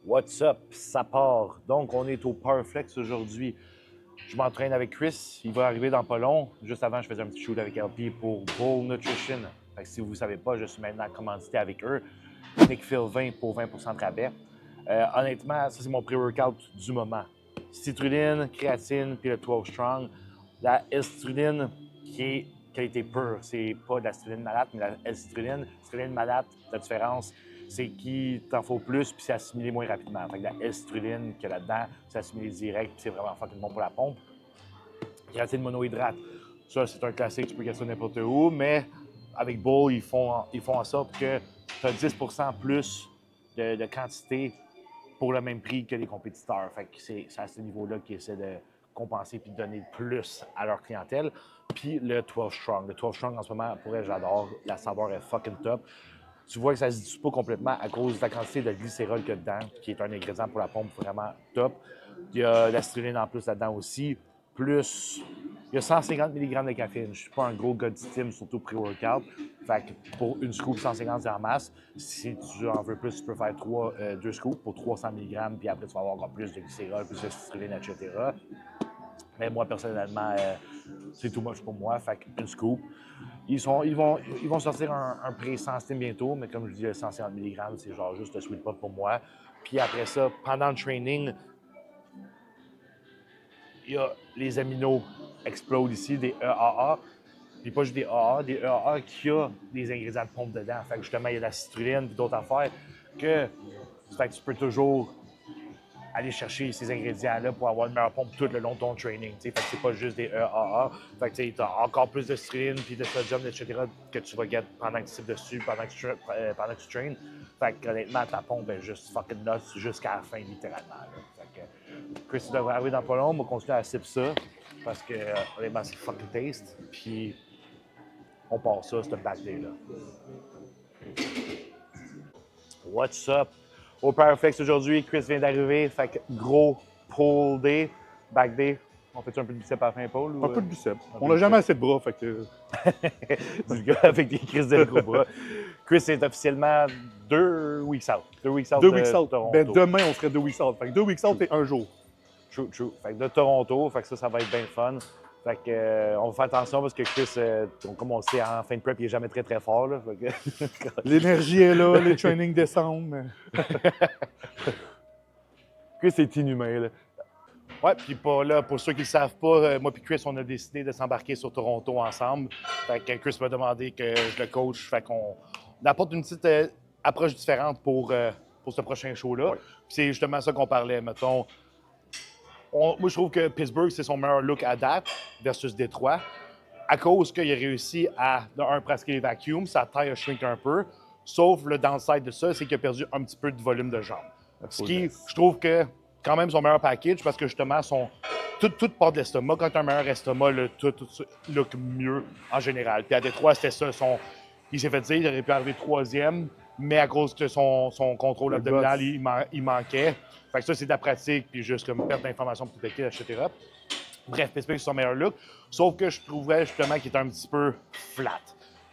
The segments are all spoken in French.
What's up? Ça part. Donc, on est au Powerflex aujourd'hui. Je m'entraîne avec Chris. Il va arriver dans pas long. Juste avant, je faisais un petit shoot avec LP pour Bull Nutrition. Fait que si vous ne savez pas, je suis maintenant commandité avec eux. Nickphil 20 pour 20% de rabais. Honnêtement, ça, c'est mon pré-workout du moment. Citrulline, créatine, puis le 12 Strong. La L-citrulline qui est qualité pure. C'est pas de la citrulline malade, mais la L-citrulline. Citrulline malade, la différence, c'est qu'il t'en faut plus puis c'est assimilé moins rapidement. Fait que la L-citrulline qu'il y a là-dedans, c'est assimilé direct puis c'est vraiment fucking bon pour la pompe. Créatine monohydrate, ça c'est un classique, tu peux gagner ça n'importe où, mais avec Bull, ils font en sorte que tu as 10% plus de quantité pour le même prix que les compétiteurs. Fait que c'est à ce niveau-là qu'ils essaient de compenser puis de donner plus à leur clientèle. Puis le 12 Strong. Le 12 Strong, en ce moment, pour elle, j'adore. La saveur est fucking top. Tu vois que ça ne se dissout pas complètement à cause de la quantité de glycérol qu'il y a dedans, qui est un ingrédient pour la pompe vraiment top. Il y a de la citrulline en plus là-dedans aussi. Plus, il y a 150 mg de caféine. Je ne suis pas un gros gars de steam, surtout pré-workout. Fait que pour une scoop, 150, c'est en masse. Si tu en veux plus, tu peux faire deux scoops pour 300 mg, puis après, tu vas avoir encore plus de glycérol, plus de citrulline, etc. Mais moi, personnellement, c'est too much pour moi. Fait qu'une scoop. Ils vont sortir un prix sans steam bientôt, mais comme je dis, 150 mg, c'est genre juste le sweet pot pour moi. Puis après ça, pendant le training, il y a les aminos explodent ici, des EAA. Puis pas juste des EAA, des EAA qui ont des ingrédients de pompe dedans. Fait que justement, il y a de la citrulline et d'autres affaires que, fait que tu peux toujours aller chercher ces ingrédients-là pour avoir une meilleure pompe tout le long de ton training. T'sais. Fait que c'est pas juste des EAA. Fait que tu as encore plus de citrulline puis de sodium, etc. que tu vas get pendant que tu cibles dessus, pendant que tu traînes. Fait que honnêtement, ta pompe est juste fucking nuts jusqu'à la fin, littéralement. Là. Fait que Chris devrait arriver dans pas long, on va continuer à sip ça parce que honnêtement, c'est fucking taste. Puis on part ça, ce back day-là. What's up? Au Powerflex aujourd'hui, Chris vient d'arriver, fait que gros pull day, back day. On fait un peu de biceps à la fin épaule? Un peu de biceps. On n'a jamais assez de bras, fait que... Du gars avec des crises de gros bras. Chris est officiellement 2 weeks out. 2 weeks out 2 weeks out. Toronto. Ben, demain, on serait 2 weeks out. Fait que 2 weeks out et un jour. True. Fait que de Toronto, fait que ça va être bien fun. Fait que, on va faire attention parce que Chris, comme on le sait, en fin de prep, il n'est jamais très fort. Là, que... L'énergie est là, les trainings descendent. Mais... Chris est inhumain. Là. Ouais, puis pour ceux qui ne le savent pas, moi et Chris, on a décidé de s'embarquer sur Toronto ensemble. Fait que Chris m'a demandé que je le coach. Fait qu'on apporte une petite approche différente pour ce prochain show-là. Ouais. C'est justement ça qu'on parlait, mettons. Moi, je trouve que Pittsburgh, c'est son meilleur look à date versus Détroit. À cause qu'il a réussi à, de un, pratiquer les vacuums, sa taille a shrink un peu. Sauf le downside de ça, c'est qu'il a perdu un petit peu de volume de jambes. Ce qui, je trouve que, quand même, son meilleur package, parce que justement, tout part de l'estomac. Quand tu as un meilleur estomac, tout look mieux en général. Puis à Détroit, c'était ça. Il s'est fait dire qu'il aurait pu arriver troisième, mais à cause de son contrôle abdominal, il manquait. Fait que ça, c'est de la pratique, puis juste comme perte d'informations pour technique, etc. Bref, Pittsburgh, c'est son meilleur look. Sauf que je trouvais justement qu'il était un petit peu flat.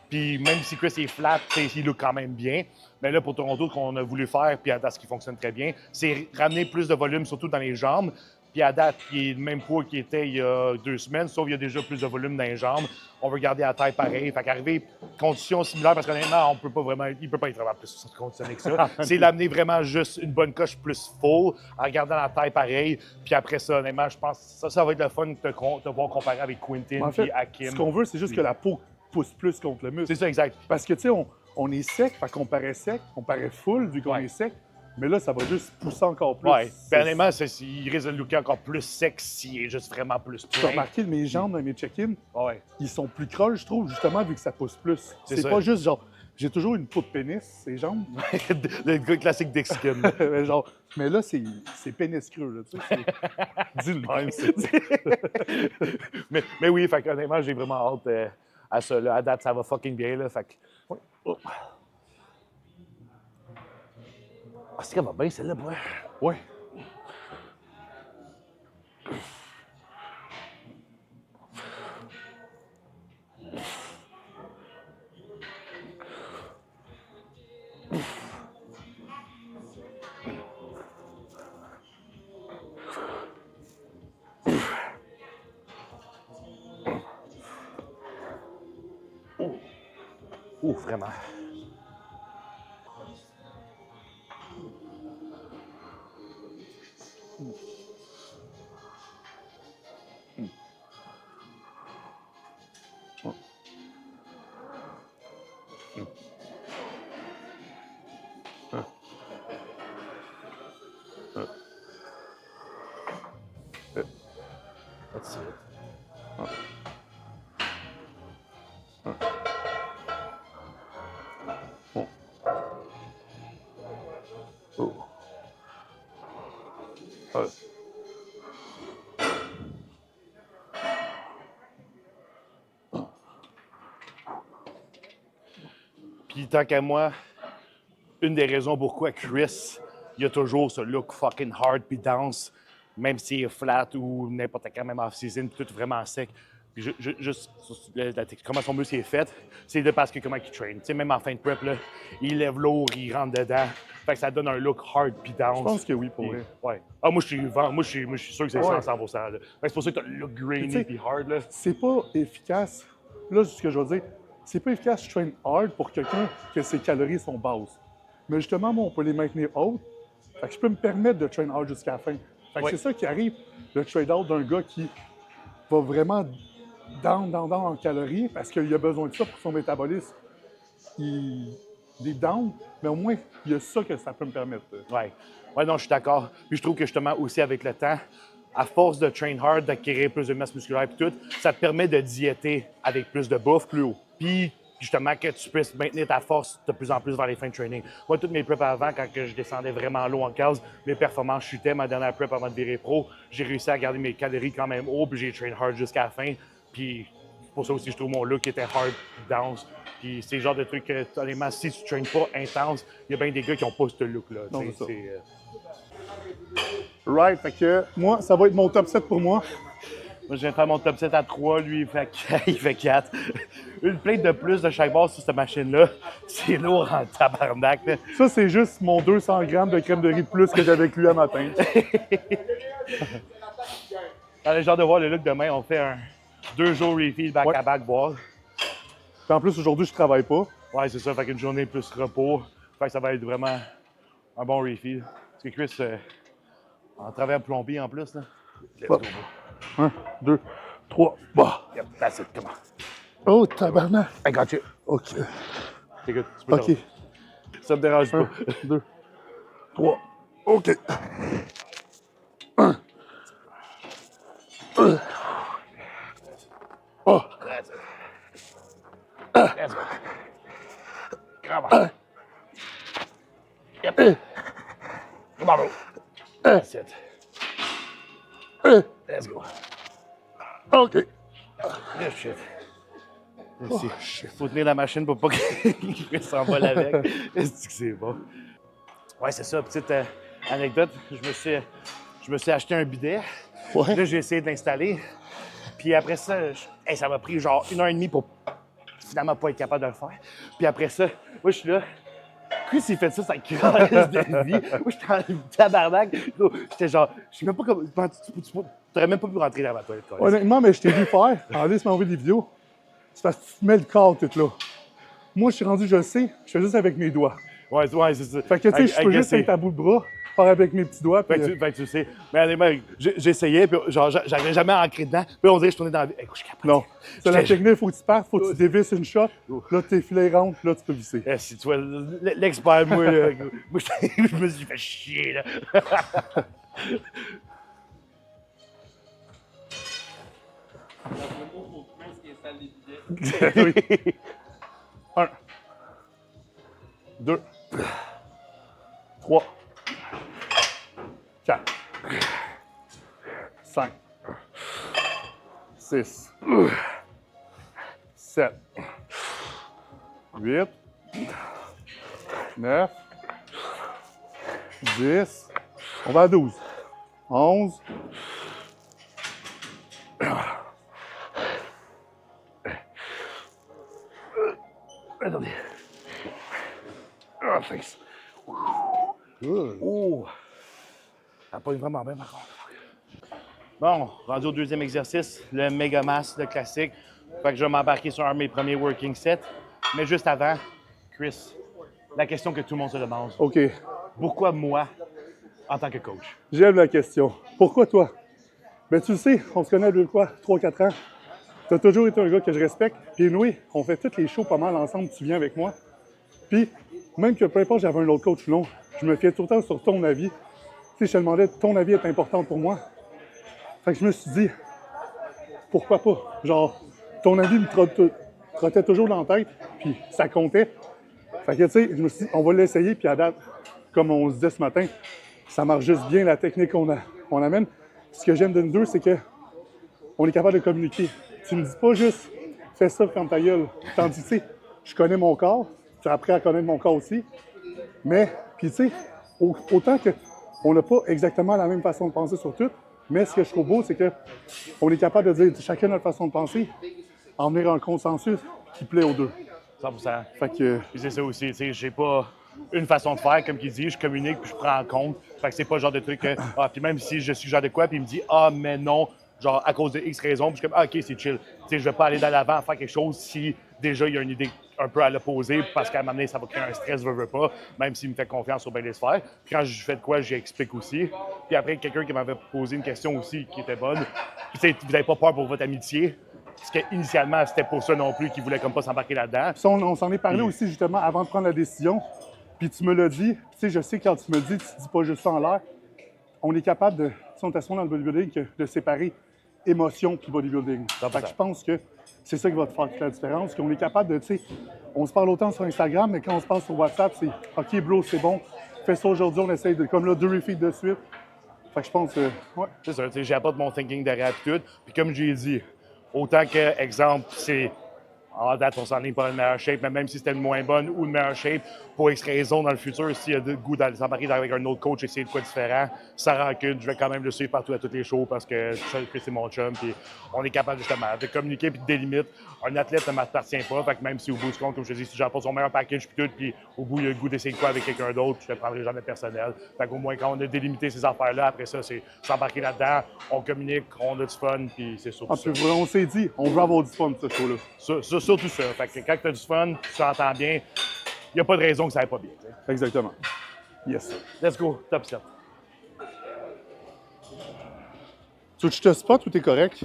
Puis même si Chris est flat, il look quand même bien. Mais là, pour Toronto, ce qu'on a voulu faire, puis à date, ce qui fonctionne très bien, c'est ramener plus de volume, surtout dans les jambes. Puis à date, il est le même poids qu'il était il y a 2 semaines, sauf qu'il y a déjà plus de volume dans les jambes. On veut garder la taille pareille. Fait qu'arriver conditions similaires, parce qu'honnêtement, il ne peut pas être vraiment plus conditionné que ça. C'est l'amener vraiment juste une bonne coche plus full, en regardant la taille pareille. Puis après ça, honnêtement, je pense que ça va être le fun de te voir comparer avec Quentin en fait, et Hakim. Ce qu'on veut, c'est juste que la peau pousse plus contre le muscle. C'est ça, exact. Parce que, tu sais, on est sec, fait qu'on paraît sec, on paraît full vu qu'on est sec. Mais là, ça va juste pousser encore plus. Oui. Honnêtement, il risque de looker encore plus sec s'il est juste vraiment plus plein. Tu as remarqué mes jambes dans mes check-ins? Ouais. Ils sont plus creuses, je trouve, justement, vu que ça pousse plus. C'est pas juste genre... J'ai toujours une peau de pénis, ces jambes. Le classique Dexkin. Mais là, c'est pénis creux, là, tu sais. Dis le même, mais oui, fait honnêtement, j'ai vraiment hâte à ça. Là. À date, ça va fucking bien, là. Fait que... Ouais. Oh. Ah, c'est qu'elle va bien, celle-là, ouais. Ouais. Ouf, vraiment. That's it. Puis tant qu'à moi, une des raisons pourquoi Chris, il a toujours ce look fucking hard puis dense, même s'il est flat ou n'importe quand, même off-season, puis tout vraiment sec. Puis juste comment son muscle est fait, c'est de parce que comment il traîne. Tu sais, même en fin de prep, là, il lève lourd, il rentre dedans. Fait que ça donne un look hard puis dense. Je pense que oui, pour vrai. Ouais. Ah, moi, je suis sûr que c'est 100%. Là. C'est pour ça que tu as le look grainy puis hard. Là. C'est pas efficace. Là, ce que je veux dire, c'est pas efficace de train hard pour quelqu'un que ses calories sont basses. Mais justement, moi, on peut les maintenir hautes. Fait que je peux me permettre de train hard jusqu'à la fin. Fait que c'est ça qui arrive, le trade-out d'un gars qui va vraiment down en calories parce qu'il a besoin de ça pour son métabolisme. Il est down, mais au moins, il y a ça que ça peut me permettre. Ouais. Ouais, non, je suis d'accord. Puis je trouve que justement, aussi avec le temps, à force de train hard, d'acquérir plus de masse musculaire et tout, ça te permet de diéter avec plus de bouffe plus haut. Puis justement, que tu puisses maintenir ta force de plus en plus vers les fins de training. Moi, toutes mes preps avant, quand je descendais vraiment low en case, mes performances chutaient. Ma dernière prep avant de virer pro, j'ai réussi à garder mes calories quand même haut, puis j'ai train hard jusqu'à la fin. Puis c'est pour ça aussi, je trouve mon look était hard, dense. Puis c'est le genre de truc que, honnêtement, si tu traînes pas intense, il y a bien des gars qui n'ont pas ce look-là. Non, c'est ça. Right, fait que moi, ça va être mon top 7 pour moi. Moi, je viens de faire mon top 7 à 3, lui, il fait 4. Une plate de plus de chaque base sur cette machine-là, c'est lourd en tabarnak. Là. Ça, c'est juste mon 200 grammes de crème de riz de plus que j'avais avec lui à matin. J'ai hâte de voir le look demain. On fait un 2 jours refill back-à-back boire. Puis en plus, aujourd'hui, je travaille pas. Ouais, c'est ça. Fait qu'une journée plus repos. Fait que ça va être vraiment un bon refill. Parce que Chris, en travers plombier en plus, là. Let's go. 1, 2, 3, bah. Yep, that's it, come on. Oh, tabarnak. I got you. OK. C'est good. Tu peux OK. Ça me dérange pas. 1, 2, 3. OK. 1. Oh. That's it. Let's go. Come on. Yep. Come on, bro. That's it. Let's go. OK. Good shit. Merci. Faut tenir la machine pour pas qu'il s'envole avec. Est-ce que c'est bon? Ouais, c'est ça. Petite anecdote. Je me suis acheté un bidet. Ouais. Là, j'ai essayé de l'installer. Puis après ça, ça m'a pris genre 1h30 pour finalement pas être capable de le faire. Puis après ça, moi, je suis là. Chris, il fait ça calisse de vie. Moi, j'étais en tabarnak. J'étais genre, je sais même pas comment. Tu n'aurais même pas pu rentrer dans ma toilette. Honnêtement, mais je t'ai vu faire. Allez, se m'envoyer des vidéos. C'est parce que tu te mets le corps tout là. Moi, je suis rendu, je le sais, je fais juste avec mes doigts. Ouais, c'est ça. Fait que, tu sais, je peux juste être à bout de bras, faire avec mes petits doigts. Puis, tu sais. Mais honnêtement, j'essayais, puis genre, j'arrivais jamais à ancrer dedans. Puis on dirait que je tournais dans la vie. Écoute, je suis capable. Non. C'est la technique, il faut que tu partes, il faut que tu dévisses une shot. Là, tes filets rentrent, là, tu peux visser. Si tu vois, l'expert, moi, là, moi, je me suis fait chier, là. Oui. 1, 2, 3, 4, 5, 6, 7, 8, 9, 10, on va à 12, 11, Attendez. Oh, thanks. Oh. Ça pogne vraiment bien, par contre. Bon, rendu au deuxième exercice, le méga mass, le classique. Fait que je vais m'embarquer sur un de mes premiers working sets. Mais juste avant, Chris, la question que tout le monde se demande. OK. Pourquoi moi, en tant que coach? J'aime la question. Pourquoi toi? Ben tu le sais, on se connaît depuis quoi? 3-4 ans. Tu as toujours été un gars que je respecte. Puis nous, on fait toutes les shows pas mal ensemble, tu viens avec moi. Puis, même que peu importe j'avais un autre coach ou non, je me fiais tout le temps sur ton avis. Tu sais, je te demandais, ton avis est important pour moi. Fait que je me suis dit, pourquoi pas? Genre, ton avis me trottait toujours dans la tête, puis ça comptait. Fait que, tu sais, je me suis dit, on va l'essayer, puis à date, comme on se disait ce matin, ça marche juste bien, la technique qu'on amène. Ce que j'aime de nous deux, c'est que on est capable de communiquer. Tu me dis pas juste, fais ça, ferme ta gueule. Tandis que, tu sais, je connais mon corps, tu as appris à connaître mon corps aussi, mais, puis tu sais, autant qu'on n'a pas exactement la même façon de penser sur tout, mais ce que je trouve beau, c'est qu'on est capable de dire chacun notre façon de penser, en venir à un consensus qui plaît aux deux. 100%. Fait que, Puis c'est ça aussi, tu sais, j'ai pas une façon de faire, comme il dit, je communique puis je prends en compte. Fait que c'est pas le genre de truc que, puis même si je suggère de quoi, puis il me dit, mais non, genre à cause de X raison, puis je suis comme, OK, c'est chill. Tu sais, je vais pas aller de l'avant faire quelque chose si déjà il y a une idée un peu à l'opposé, parce qu'à un moment donné, ça va créer un stress, veux pas, même s'il me fait confiance sur bien les sphères. Puis quand je fais de quoi, j'explique aussi. Puis après, quelqu'un qui m'avait posé une question aussi qui était bonne, tu sais, vous n'avez pas peur pour votre amitié, parce qu'initialement, c'était pour ça non plus qu'il voulait comme pas s'embarquer là-dedans. puis on s'en est parlé aussi justement avant de prendre la décision. Puis tu me l'as dit, tu sais, je sais quand tu me le dis, tu dis pas juste ça en l'air. On est capable de, tu sais, on est assez dans le bodybuilding, de séparer émotion puis bodybuilding. Fait que je pense que c'est ça qui va te faire toute la différence, qu'on est capable de, tu sais, on se parle autant sur Instagram, mais quand on se parle sur WhatsApp, c'est OK, bro, c'est bon, fais ça aujourd'hui, on essaye de, comme là, 2 refeeds de suite. Fait que je pense, ouais. C'est ça, tu sais, j'apporte mon thinking derrière et tout. Puis comme j'ai dit, autant que, exemple, c'est en date, on s'enligne pas une meilleure shape, mais même si c'était une moins bonne ou une meilleure shape, pour X raison dans le futur, s'il y a de goût d'aller s'embarquer avec un autre coach, essayer de quoi différent, sans rancune, je vais quand même le suivre partout à toutes les shows parce que je sais que c'est mon chum. Puis on est capable justement de communiquer puis de délimiter. Un athlète ne m'appartient pas, fait que même si au bout du compte, comme je te dis, si j'apporte son meilleur package puis tout, puis au bout il y a le goût d'essayer de quoi avec quelqu'un d'autre, je ne le prendrai jamais personnel. Fait qu'au moins quand on a délimité ces affaires-là, après ça, c'est s'embarquer là-dedans, on communique, on a du fun, puis c'est surtout ça. Puis on s'est dit, on veut avoir du fun ce show-là. Surtout ça. Fait que quand tu as du fun, tu t'entends bien, il n'y a pas de raison que ça aille pas bien. T'sais. Exactement. Yes. Let's go, top 7. Tu veux que je te spot ou t'es correct?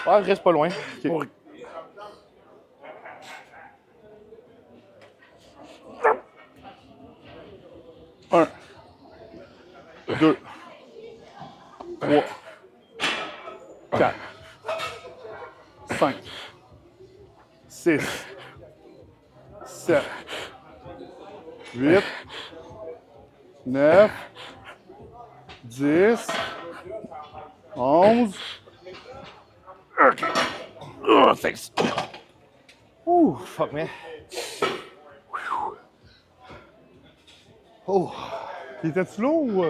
Ouais, reste pas loin. OK. Pour... Un. 2. 3. 4. 5. 6. 7. 8. 9. 10. 11. Oh, thanks. Ouh, fuck, man. Oh. Il était-tu lourd ou.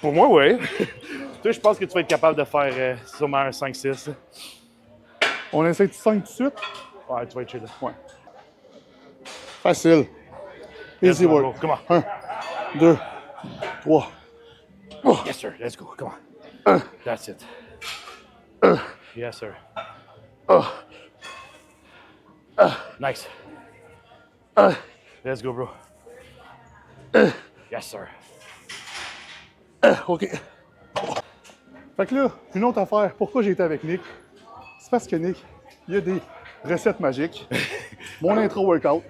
Pour moi, oui. Toi, je pense que tu vas être capable de faire sûrement un 5-6. On essaie de 5 tout de suite? Ouais, tu vas être chill. Ouais. Facile. Easy work. Come on. 1, 2, 3. Yes, sir. Let's go. Come on. That's it. Yes, sir. Nice. Let's go, bro. Yes, sir. OK. Fait que là, une autre affaire, pourquoi j'ai été avec Nick? C'est parce que Nick, il y a des recettes magiques. Mon intro workout.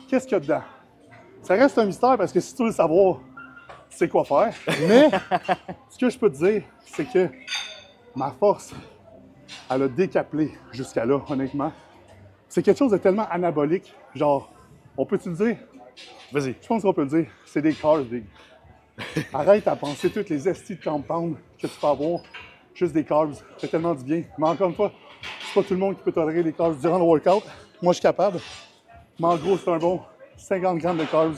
Qu'est-ce qu'il y a dedans? Ça reste un mystère parce que si tu veux le savoir, tu sais quoi faire. Mais ce que je peux te dire, c'est que ma force, elle a décaplé jusqu'à là, honnêtement. C'est quelque chose de tellement anabolique. Genre, on peut-tu le dire? Vas-y. Je pense qu'on peut le dire. C'est des carbs, big. Arrête à penser toutes les estis de compound que tu peux avoir. Juste des carbs. Ça fait tellement du bien. Mais encore une fois, c'est pas tout le monde qui peut tolérer les carbs durant le workout. Moi, je suis capable. Mais en gros, c'est un bon 50 grammes de carbs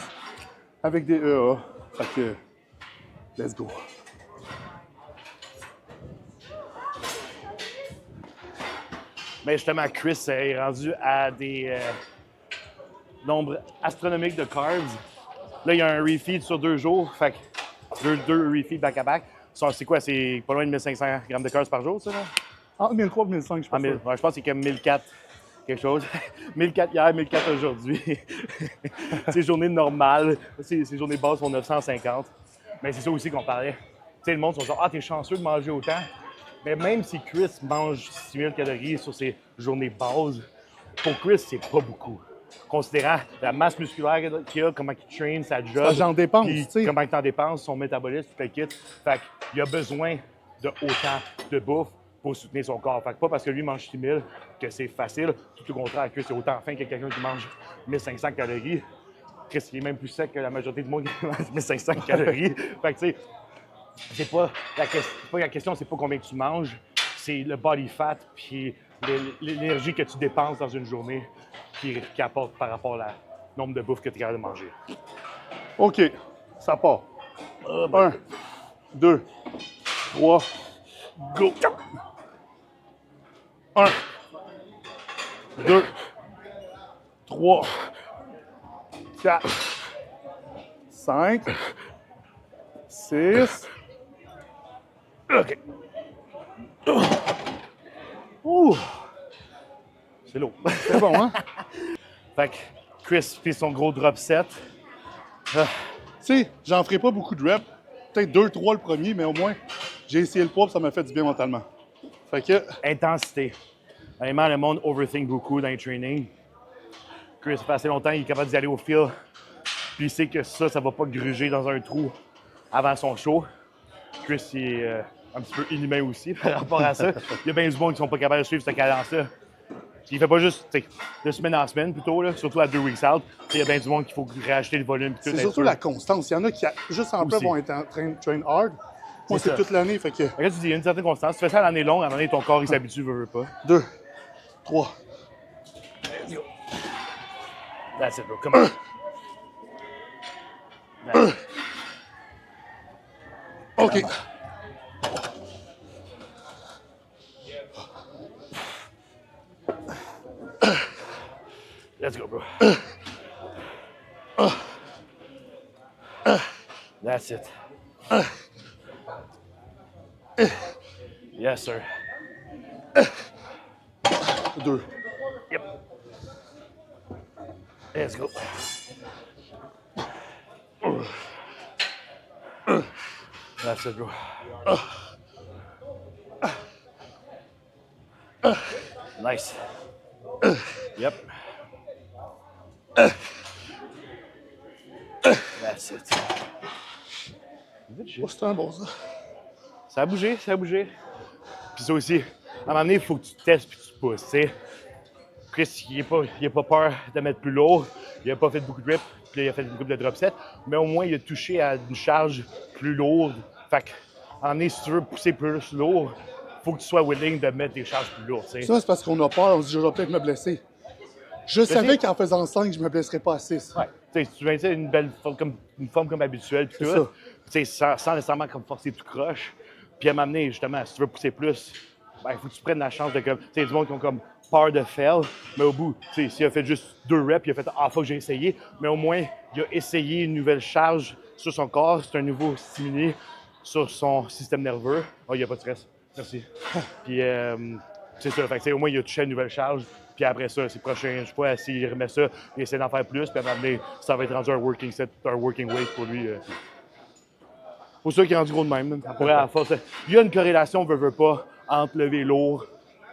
avec des EA. Fait que, let's go. Mais justement, Chris est rendu à des nombres astronomiques de carbs. Là, il y a un refeed sur 2 jours. Fait que deux refeeds back-à-back. C'est quoi? C'est pas loin de 1500 grammes de carbs par jour, ça? Là? Entre 1003 et 1005, je pense. Ouais, je pense que c'est comme 1400, quelque chose. 1004 hier, 1004 aujourd'hui. C'est journée normale. Ces journées basses sont 950. Mais c'est ça aussi qu'on parlait. Tu sais, le monde sont genre, ah, t'es chanceux de manger autant. Mais même si Chris mange 6000 calories sur ses journées bases, pour Chris, c'est pas beaucoup. Considérant la masse musculaire qu'il a, comment il traîne, sa job, Ça, j'en dépense, puis tu sais. comment il en dépense, son métabolisme, tout le kit. Fait qu'il a besoin de autant de bouffe pour soutenir son corps. Fait que pas parce que lui mange 6000 que c'est facile. Tout au contraire, que c'est autant faim que quelqu'un qui mange 1500 calories. Chris, il est même plus sec que la majorité du monde qui mange 1500 calories. Fait que tu sais, c'est pas la question, c'est pas combien tu manges, c'est le body fat puis l'énergie que tu dépenses dans une journée qui apporte par rapport au nombre de bouffe que tu es capable de manger. OK, ça part. 1, 2, 3, go! 1, 2, 3, 4, 5, 6. OK. Ouh! C'est lourd. C'est bon, hein? Fait que Chris fait son gros drop set. Tu sais, j'en ferai pas beaucoup de reps. Peut-être 2, 3 le premier, mais au moins, j'ai essayé le poids et ça m'a fait du bien mentalement. Fait que, Intensité. Vraiment, le monde overthink beaucoup dans les trainings. Chris, ça fait assez longtemps, il est capable d'y aller au fil. Puis il sait que ça va pas gruger dans un trou avant son show. Chris, il est un petit peu inhumain aussi par rapport à ça. Il y a bien du monde qui sont pas capables de suivre cette cadence-là. Il fait pas juste de semaine en semaine plutôt, là, surtout à 2 weeks out. Il y a bien du monde qu'il faut racheter le volume. c'est surtout la constance. Il y en a qui, juste en peu, Aussi. vont être en train de train hard. Moi, C'est c'est ça. toute l'année. Fait que Regarde, tu dis, il y a une certaine constance. Tu fais ça à l'année longue, à l'année, ton corps, il s'habitue, veut pas. 2, 3. That's it, bro. Come on. That's it. OK. Let's go, bro. That's it. Yes, sir. 2. Yep. Let's go. That's it, bro. Nice. Yep. That's it. Good shit. Oh, c'est un bon, ça. Ça a bougé, ça a bougé. Puis ça aussi, à un moment donné, il faut que tu testes puis tu pousses, tu sais. Chris, il n'a pas peur de mettre plus lourd. Il n'a pas fait beaucoup de reps, puis là, il a fait une couple de drop set. Mais au moins, il a touché à une charge plus lourde. Fait que, à un moment donné, si tu veux pousser plus lourd, il faut que tu sois willing de mettre des charges plus lourdes, tu sais. Ça, c'est parce qu'on a peur. On se dit, je vais peut-être me blesser. Je savais qu'en faisant 5, je me blesserais pas à 6. Ouais. Tu sais, si tu maintiens une belle forme comme habituelle, puis C'est tout, ça. tu sais, sans nécessairement comme forcer tout croche. Puis à m'amener, justement, si tu veux pousser plus, ben, il faut que tu prennes la chance de comme. Tu sais, du monde qui ont comme peur de fail, mais au bout, tu sais, s'il a fait juste 2 reps, il a fait ah, faut que j'ai essayé, mais au moins, il a essayé une nouvelle charge sur son corps, c'est un nouveau stimuli sur son système nerveux. Oh, il n'y a pas de stress. Merci. Puis, c'est ça. Fait que, tu sais, au moins, il a touché une nouvelle charge. Puis après ça, c'est prochain, je sais pas, s'il remet ça, il essaie d'en faire plus, puis à un moment donné, ça va être rendu un working set, un working weight pour lui. Pour ça qu'il est rendu gros de même. Ça pourrait, à force, il y a une corrélation, veut pas, entre lever lourd,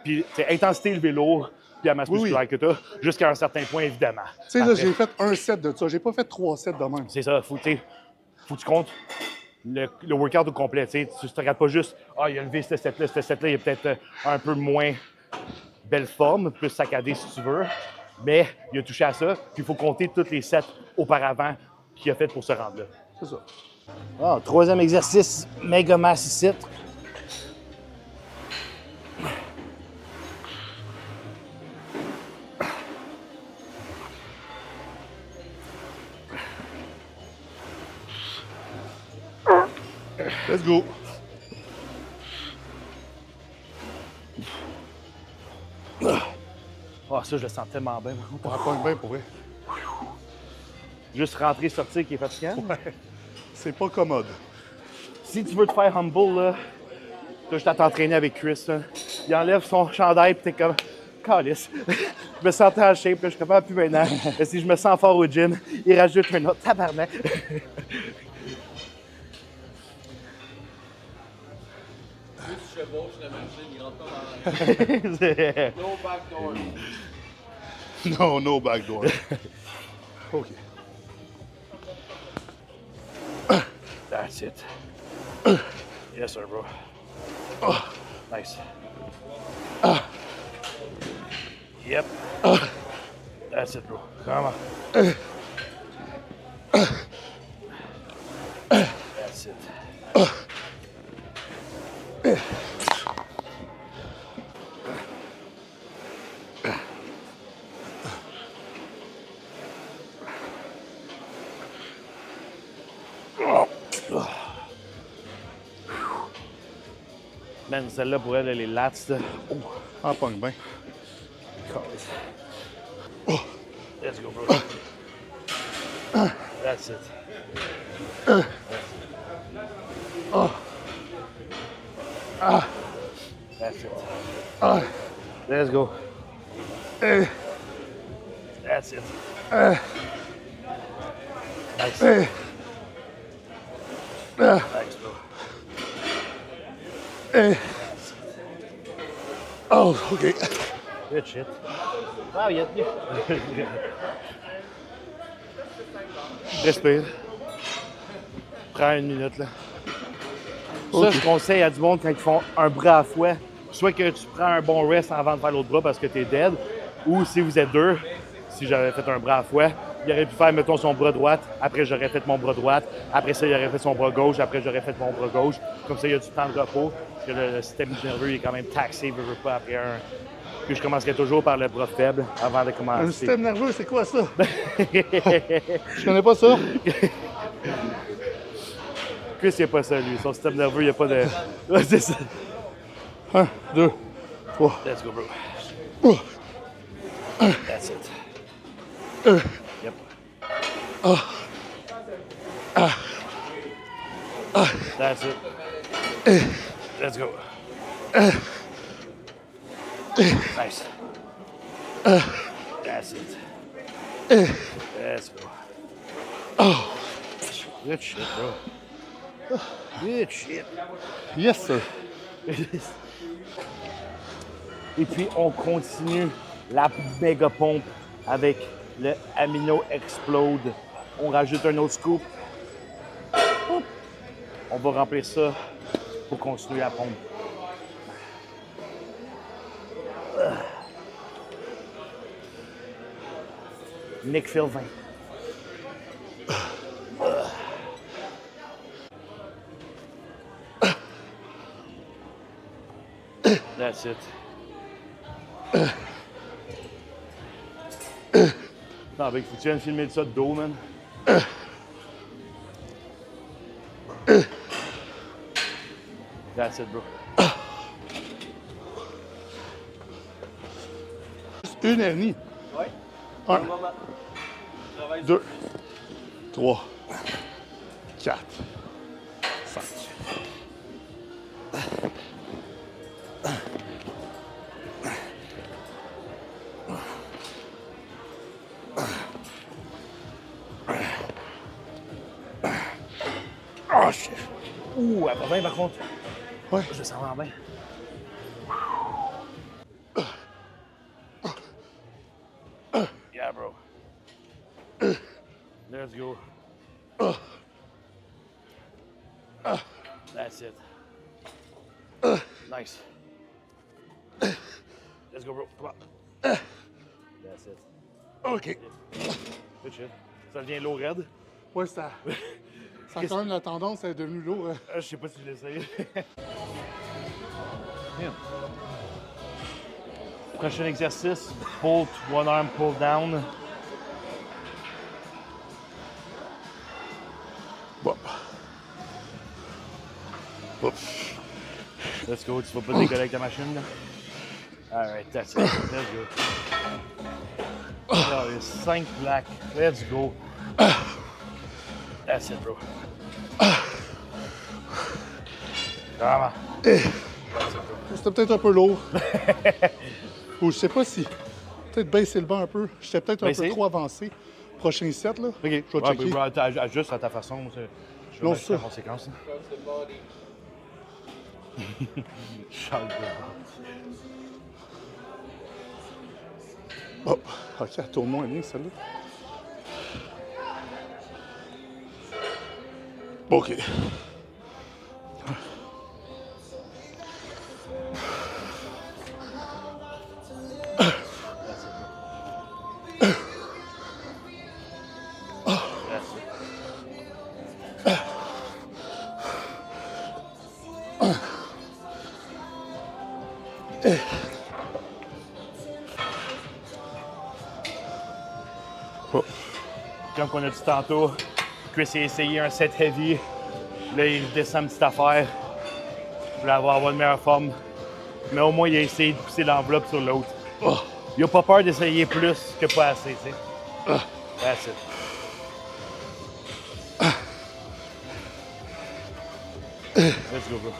puis intensité lever lourd, puis la masse musculaire que tu as, jusqu'à un certain point, évidemment. Tu sais, là, Après, j'ai fait un set de ça. J'ai pas fait 3 sets de même. c'est ça, faut que tu comptes le workout au complet. Tu ne te regardes pas juste, ah, il a levé ce set-là, il est peut-être un peu moins belle forme, plus saccadé si tu veux, mais il a touché à ça, puis il faut compter tous les sets auparavant qu'il a fait pour se rendre là. C'est ça. Ah, troisième exercice, méga mass ici. Let's go. Ah, ça, je le sens tellement bien. On rapproche bien pour vrai. Juste rentrer, sortir qui est fatigant. Ouais. C'est pas commode. Si tu veux te faire humble, là, t'as juste à t'entraîner avec Chris. Là. Il enlève son chandail, puis t'es comme calisse. Je me sentais en shape, là, je suis capable plus maintenant. Mais si je me sens fort au gym, il rajoute un autre tabarnak. Plus je chevauche la machine, il rentre pas dans la No back door. No, no backdoor. OK. That's it. Yes, sir, bro. Nice. Yep. That's it, bro. Come on. That's it. Man, celle-là pour elle, les lats, là. Ah, pogne bien. Let's go, bro. That's it. That's it. Let's go. That's it. Nice. Nice, bro. Oh, OK. Good shit. Wow, il a tenu. Respire. Prends une minute, là. Ça, Ok. je conseille à du monde quand ils font un bras à la fois. Soit que tu prends un bon rest avant de faire l'autre bras parce que t'es dead, ou si vous êtes deux, si j'avais fait un bras à la fois, il aurait pu faire, mettons, son bras droit, après j'aurais fait mon bras droit, après ça, il aurait fait son bras gauche, après j'aurais fait mon bras gauche. Comme ça, il y a du temps de repos, parce que le système nerveux il est quand même taxé, veut pas, après un... Puis je commencerai toujours par le bras faible avant de commencer. Un système nerveux, c'est quoi ça? Je connais pas ça. Chris, il n'y a pas ça, lui. Son système nerveux, il n'y a pas de... Ouais, c'est ça. 1, 2, 3. Let's go, bro. That's it. Yep. That's it. Let's go. Nice. That's it. Let's go. Good shit, bro. Good shit. Yes, sir. Et puis, on continue la méga pompe avec le Amino Explode. On rajoute un autre scoop. On va remplir ça pour continuer la pompe. Nick Phil 20. That's it. Non, mais faut que tu viennes filmer de ça de dos, man. That's it, bro. Une hernie. Oui. 1, Moment. 2, 3, 4, 5. Oh, shit. Ouh, elle va bien, par contre. Ouais. Je sens vraiment bien. Yeah, bro. Let's go. That's it. Nice. Let's go, bro. Come on. That's it. OK. Good shit. Ça devient lourd raide. Ouais, ça a quand même la tendance à être devenu lourd. Je sais pas si je l'essaye. Yeah. Prochain exercice, pull to one arm, pull down. Bon. Bon. Let's go, tu vas pas décoller avec ta machine là? Alright, that's it. Let's go. Oh, il y a 5 plaques. Let's go. That's it, bro. Come on. C'était peut-être un peu lourd. Ou je sais pas si. Peut-être baisser le banc un peu. J'étais peut-être un Baisser? peu trop avancé. Prochain set, là. OK. Je vais Ouais, checker. ajuste à ta façon. Je vais Non, mettre ça. la conséquence. Cross the body. Charles de... Oh, ok, elle tourne moins bien, celle-là. OK. Oh. Comme on a dit tantôt, Chris a essayé un set heavy. Là, il descend une petite affaire. Je voulais avoir une meilleure forme. Mais au moins, il a essayé de pousser l'enveloppe sur l'autre. Oh. Il n'a pas peur d'essayer plus que pas assez, tu sais. That's it. Let's go, bro.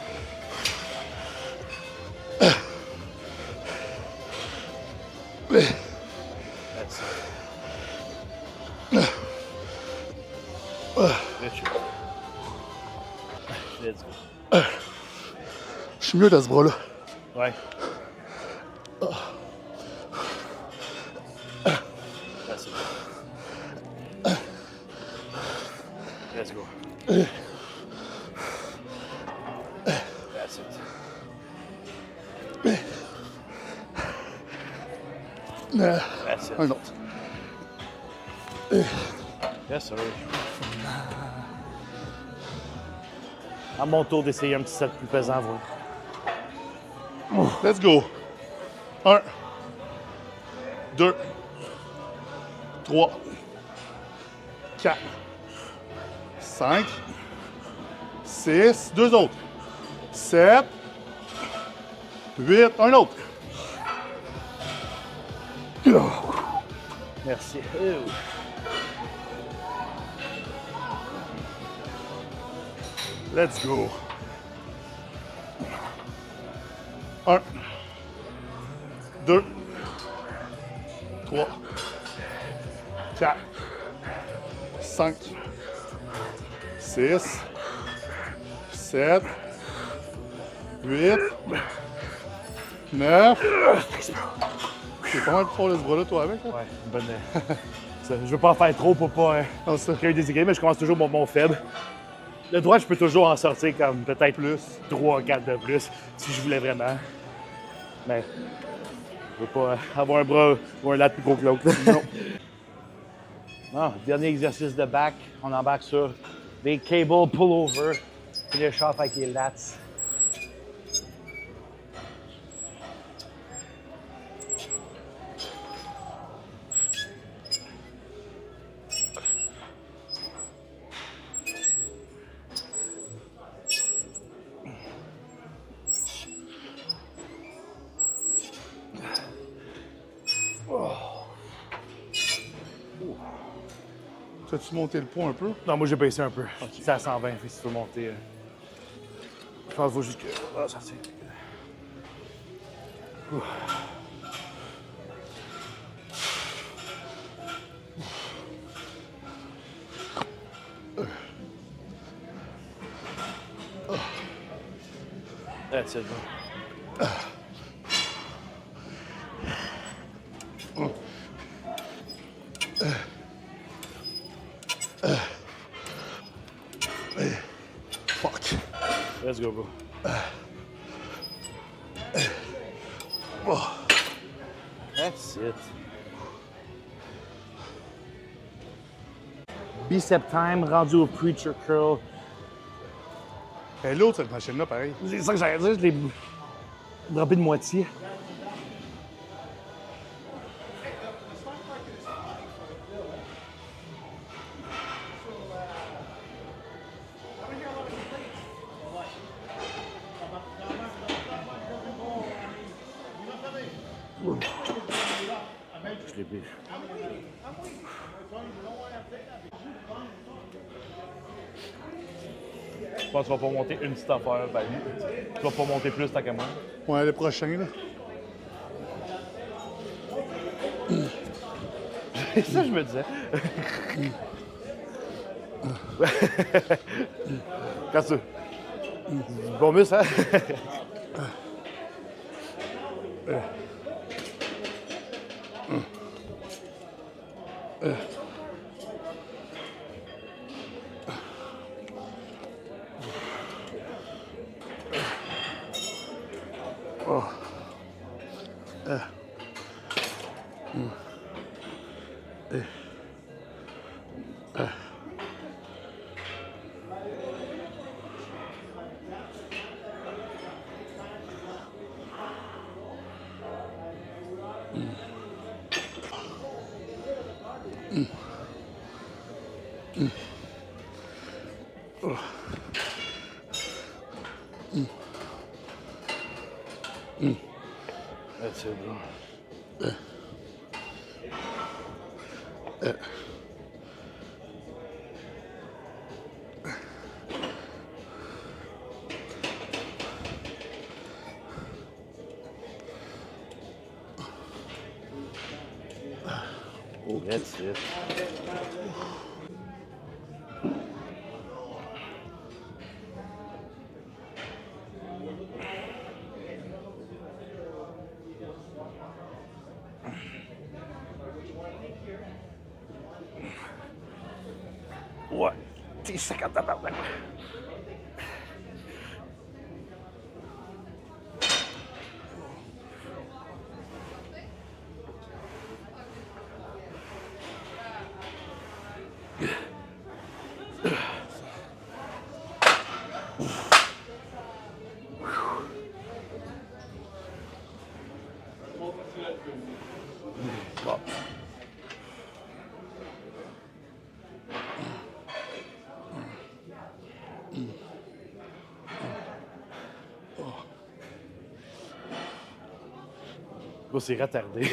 That's it. Let's go. Je suis mieux dans ce bras-là. Ouais. That's it. Let's go. That's it. That's it. Un autre. Yes, sir. À mon tour d'essayer un petit set plus pesant, vous. Let's go. 1, 2, 3, 4, 5, 6, deux autres. 7, 8, un autre. Merci. Let's go. 1, 2, 3, 4, 5, 6, 7, 8, 9. C'est pas mal de fort de ce bras-là, toi, avec? Hein? Ouais, bonne. Ça, je veux pas en faire trop pour pas Non, ça. créer des équilibres, mais je commence toujours mon faible. Le droit, je peux toujours en sortir comme peut-être Plus. 3 4 de plus si je voulais vraiment. Mais je veux pas avoir un bras ou un lat plus gros que l'autre. Non. Ah, dernier exercice de back, on embarque sur des cable pullover. Finish off avec les lats. T'as-tu monté le poids un peu? Non, moi j'ai baissé un peu. C'est à 120, fait que si tu veux monter. Je pense qu'il faut juste que. Ah, ça c'est. That's it, bro. Fuck. Let's go, bro. That's it. Bicep time, rendu au preacher curl. Elle est l'autre, cette machine-là, pareil. C'est ça que j'allais dire, je l'ai droppé de moitié. Je l'ai pris. Je pense qu'on va pas monter une petite affaire, ben, tu vas pas monter plus tant qu'à moi. Ouais, le prochain, là. Ça, je me disais. Quand tu... Bon muscle, hein? That's it, bro. That's it. Ouais. T'es 50 tabarnak. Bon. Bon, c'est retardé.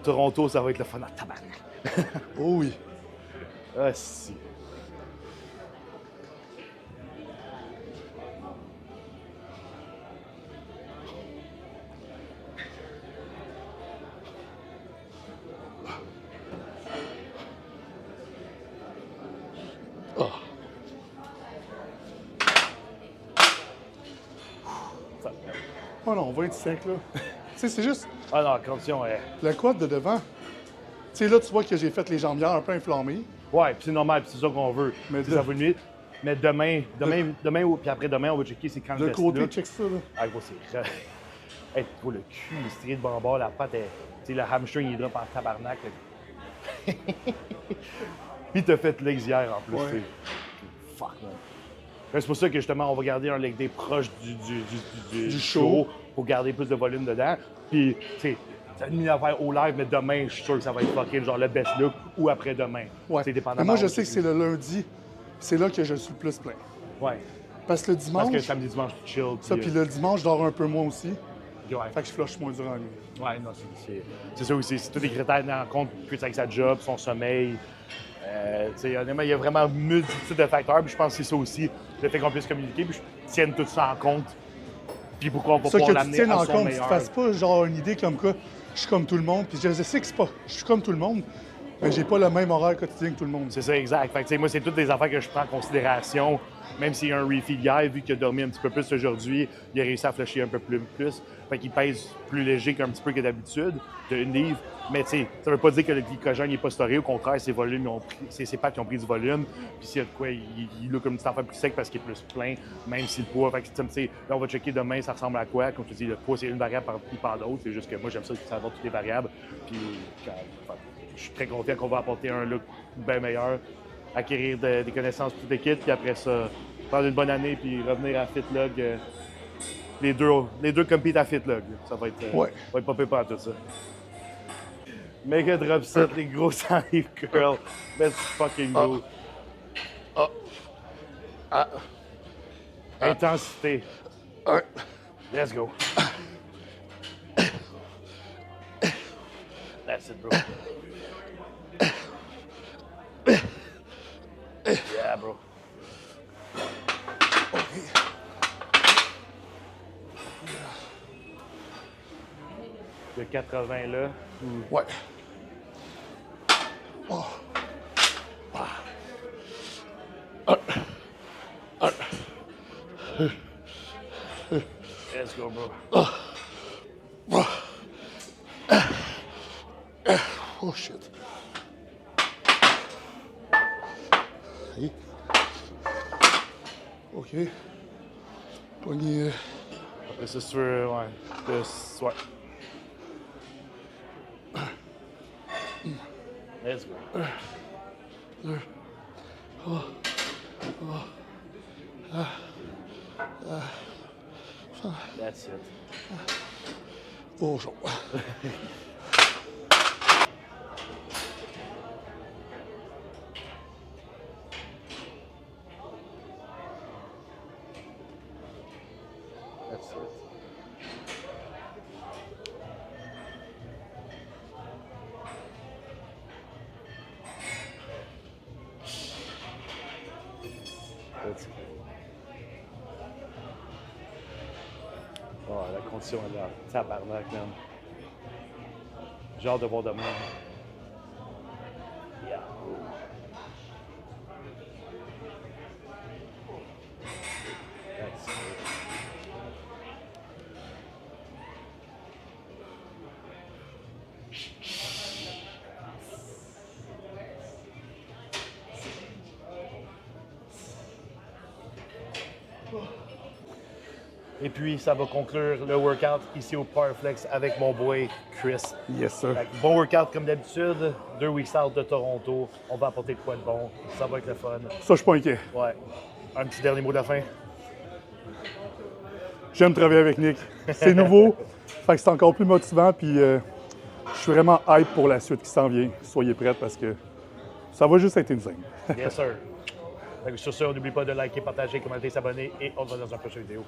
Toronto, ça va être le fun en tabarnak. Oh oui. Ah, si. Oh non, 25 là. Tu sais, c'est juste Ah non, la condition est... le quad de devant. Tu sais, là, tu vois que j'ai fait les jambières un peu inflammées. Ouais, puis c'est normal, puis c'est ça qu'on veut. Mais Mais ça va nuit. Mais demain, puis après-demain, on va checker c'est quand De le côté, test check ça, là. Ah, gros, c'est... Hey, gros, le cul, il est tiré de bord, la patte, est... tu sais, le hamstring, il est drop en tabarnak. Là. Puis t'as fait legs hier, en plus, Ouais. tu sais. Fuck, man. C'est pour ça que, justement, on va garder un leg day proche du show pour garder plus de volume dedans. Puis, tu sais, ça a mis à faire au live, mais demain, je suis sûr que ça va être fucking genre le best look ou après-demain. Ouais. C'est dépendamment. Mais moi, je on sais que check. c'est le lundi. C'est là que je suis le plus plein. Ouais. Parce que le dimanche, Parce que samedi, dimanche, tu chill. ça, puis le dimanche, je dors un peu moins aussi. Ouais. Fait que je flush moins durant la nuit. Ouais, non, c'est ça aussi. C'est tous les critères en compte, puis avec sa job, son sommeil. Tu sais, honnêtement, il y a vraiment une multitude de facteurs, puis je pense que c'est ça aussi, le fait qu'on puisse communiquer, puis je tienne tout ça en compte, puis pourquoi on va Ça pouvoir que tu l'amener tiennes à en son compte, tu meilleur. te fasses pas genre une idée comme quoi je suis comme tout le monde. Puis je sais que c'est pas, je suis comme tout le monde, mais j'ai pas le même horaire quotidien que tout le monde. C'est ça, exact. Fait que, tu sais, moi, c'est toutes des affaires que je prends en considération, même s'il y a un refeed guy, vu qu'il a dormi un petit peu plus aujourd'hui, il a réussi à flusher un peu plus. Fait qu'il pèse plus léger qu'un petit peu que d'habitude, de une livre. Mais tu sais, ça veut pas dire que le glycogène n'est pas storé. Au contraire, ses volumes, ses pattes ont pris du volume. Puis s'il y a de quoi, il look comme une petite affaire plus sec parce qu'il est plus plein, même si le poids. Fait que, tu sais, là, on va checker demain, ça ressemble à quoi. Comme tu dis, le poids, c'est une variable par d'autres. C'est juste que moi, j'aime ça savoir toutes les variables. Puis je suis très confiant qu'on va apporter un look bien meilleur, acquérir des connaissances plus de kit, puis après ça, prendre une bonne année, puis revenir à FitLog. Les deux compete à FitLog. Ça va être, Ouais. va être pas pire par tout ça. Mega drop set, les gros side curls. Let's fucking go. Intensité. Let's go. That's it, bro. Yeah, bro. de 80 là. Ouais. Oh. Let's go, bro. Oh shit. Hey. OK. Pogné. Après ça, si tu veux, ouais. Ouais. Let's go. That's it. Oh, chaud. That's it. That's it. Oh, la condition est là. Tabarnak, man. J'ai hâte de voir demain. Yeah. That's it. Et puis, ça va conclure le workout ici au Powerflex avec mon boy Chris. Yes, sir. Fait que bon workout comme d'habitude. 2 weeks out de Toronto. On va apporter quoi de bon. Ça va être le fun. Ça, je suis pas inquiet. Ouais. Un petit dernier mot de la fin. J'aime travailler avec Nick. C'est nouveau. Fait que c'est encore plus motivant. Puis je suis vraiment hype pour la suite qui s'en vient. Soyez prêts parce que ça va juste être insane. Yes, sir. Fait que sur ça, n'oublie pas de liker, partager, commenter, s'abonner et on se voit dans une prochaine vidéo.